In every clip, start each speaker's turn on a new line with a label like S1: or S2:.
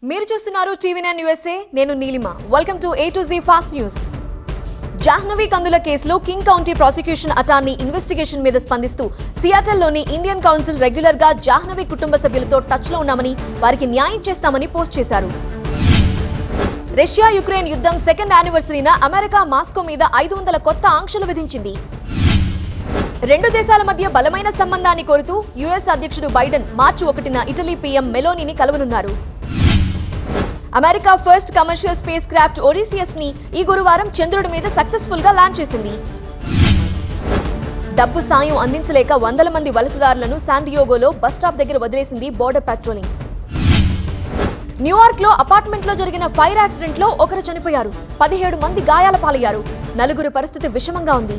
S1: మీరు చూస్తున్నారు TV nine USA నేను Neelima welcome to A to Z fast news Jahnavi Kandula కేసులో King County prosecution attorney investigation మీద స్పందిస్తూ సియాటల్లోని ఇండియన్ కౌన్సిల్ రెగ్యులర్ గా జాహ్నవి కుటుంబ సభ్యులతో టచ్ లో ఉన్నామని వారికి న్యాయం చేస్తామని పోస్ట్ చేశారు. రష్యా యుక్రెయిన్ యుద్ధం సెకండ్ యానివర్సరీన అమెరికా మాస్కో మీద 500 కొత్త ఆంక్షలు విధించింది. రెండు దేశాల మధ్య బలమైన సంబంధాన్ని కోరుతూ యుఎస్ అధ్యక్షుడు బైడెన్ మార్చి 1న ఇటలీ పీఎం మెలోనీని కలవనున్నారు. America first commercial spacecraft Odysseus ని ఈ గురువారం చంద్రుడి మీద సక్సెస్ఫుల్ గా లాంచ్ చేసింది. డబ్బు సాయం అందించలేక వందల మంది వలసదారులను శాన్ డియోగోలో బస్ స్టాప్ దగ్గర వదిలేసింది బోర్డర్ పెట్రోలింగ్. న్యూయార్క్ లో అపార్ట్మెంట్ లో జరిగిన ఫైర్ యాక్సిడెంట్ లో ఒకరు చనిపోయారు, 17 మంది గాయాల పాలయ్యారు, 4 పరిస్థితి విషమంగా ఉంది.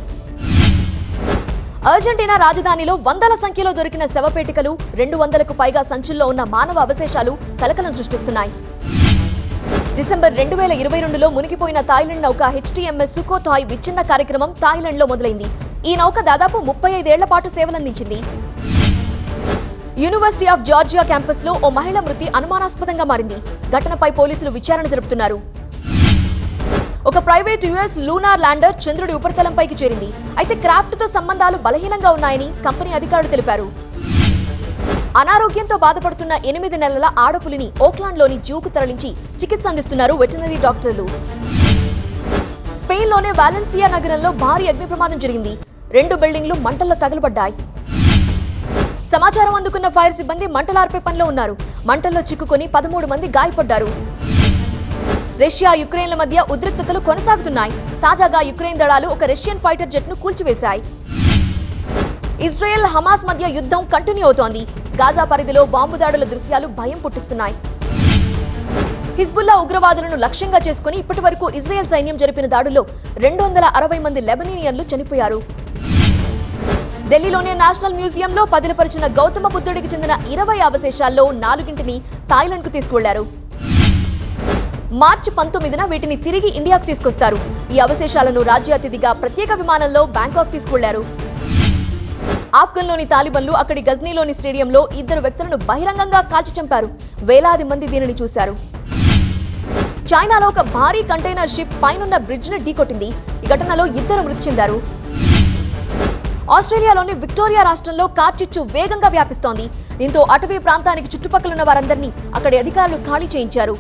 S1: అర్జెంటీనా రాజధానిలో వందల సంఖ్యలో దొరికిన శవపేటికలు, 200కు పైగా సంచుల్లో ఉన్న మానవ అవశేషాలు కలకలం సృష్టిస్తున్నాయి. డిసెంబర్ 2022లో మునిగిపోయిన థాయిలాండ్ నౌక HTMS సుఖోథాయ్ విచ్ఛిన్న కార్యక్రమం థాయిలాండ్లో మొదలైంది. ఈ నౌక దాదాపు 35 ఏళ్ల పాటు సేవలందించింది. యూనివర్సిటీ ఆఫ్ జార్జియా క్యాంపస్ లో ఓ మహిళ మృతి అనుమానాస్పదంగా మారింది. ఘటనపై పోలీసులు విచారణ జరుపుతున్నారు. ఒక ప్రైవేట్ యుఎస్ లూనార్ ల్యాండర్ చంద్రుడి ఉపరితలంపైకి చేరింది. అయితే క్రాఫ్ట్ తో సంబంధాలు బలహీనంగా ఉన్నాయని కంపెనీ అధికారులు తెలిపారు. అనారోగ్యంతో బాధపడుతున్న 8 నెలల ఆడపులిని ఓక్లాండ్లోని జూకు తరలించి చికిత్స అందిస్తున్నారు వెటర్నరీ డాక్టర్లు. స్పెయిన్లోనే వాలెన్సియా నగరంలో భారీ అగ్ని ప్రమాదం జరిగింది. 2 బిల్డింగ్లు మంటల్లో తగలబడ్డాయి. సమాచారం అందుకున్న ఫైర్ సిబ్బంది మంటలార్పే పనిలో ఉన్నారు. మంటల్లో చిక్కుకొని 13 మంది గాయపడ్డారు. రష్యా యుక్రెయిన్ల మధ్య ఉద్రిక్తతలు కొనసాగుతున్నాయి. తాజాగా యుక్రెయిన్ దళాలు ఒక రష్యన్ ఫైటర్ జెట్ ను కూల్చివేశాయి. ఇజ్రాయెల్ హమాస్ మధ్య యుద్ధం కంటిన్యూ అవుతోంది. గాజా పరిధిలో బాంబు దాడుల దృశ్యాలు భయం పుట్టిస్తున్నాయి. హిజ్బుల్లా ఉగ్రవాదులను లక్ష్యంగా చేసుకుని ఇప్పటివరకు ఇజ్రాయెల్ సైన్యం జరిపిన దాడుల్లో 260 మంది లెబనీనియన్లు చనిపోయారు. ఢిల్లీలోని నేషనల్ మ్యూజియంలో పదిలపరిచిన గౌతమ బుద్ధుడికి చెందిన 20 అవశేషాల్లో 4ని థాయిలాండ్కు తీసుకువెళ్లారు. మార్చి 19న వీటిని తిరిగి ఇండియాకు తీసుకొస్తారు. ఈ అవశేషాలను రాజ్య అతిథిగా ప్రత్యేక విమానంలో బ్యాంకాక్ తీసుకువెళ్లారు. ఆఫ్ఘన్లోని తాలిబన్లు అక్కడి గజ్నీలోని స్టేడియంలో 2 వ్యక్తులను బహిరంగంగా కాల్చి చంపారు. వేలాది మంది దీనిని చూశారు. చైనాలో ఒక భారీ కంటైనర్ షిప్ పైనున్న బ్రిడ్జ్ ని ఢీకొట్టింది. ఈ ఘటనలో 2 మృతి చెందారు. ఆస్ట్రేలియాలోని విక్టోరియా రాష్ట్రంలో కార్చిచ్చు వేగంగా వ్యాపిస్తోంది. దీంతో అటవీ ప్రాంతానికి చుట్టుపక్కలున్న వారందరినీ అక్కడి అధికారులు ఖాళీ చేయించారు.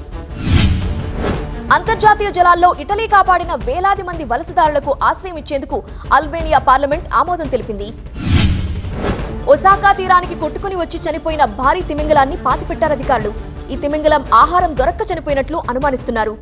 S1: అంతర్జాతీయ జలాల్లో ఇటలీ కాపాడిన వేలాది మంది వలసదారులకు ఆశ్రయం ఇచ్చేందుకు అల్బేనియా పార్లమెంట్ ఆమోదం తెలిపింది. ఒసాకా తీరానికి కొట్టుకుని వచ్చి చనిపోయిన భారీ తిమింగలాన్ని పాతిపెట్టారు అధికారులు. ఈ తిమింగలం ఆహారం దొరక్క చనిపోయినట్లు అనుమానిస్తున్నారు.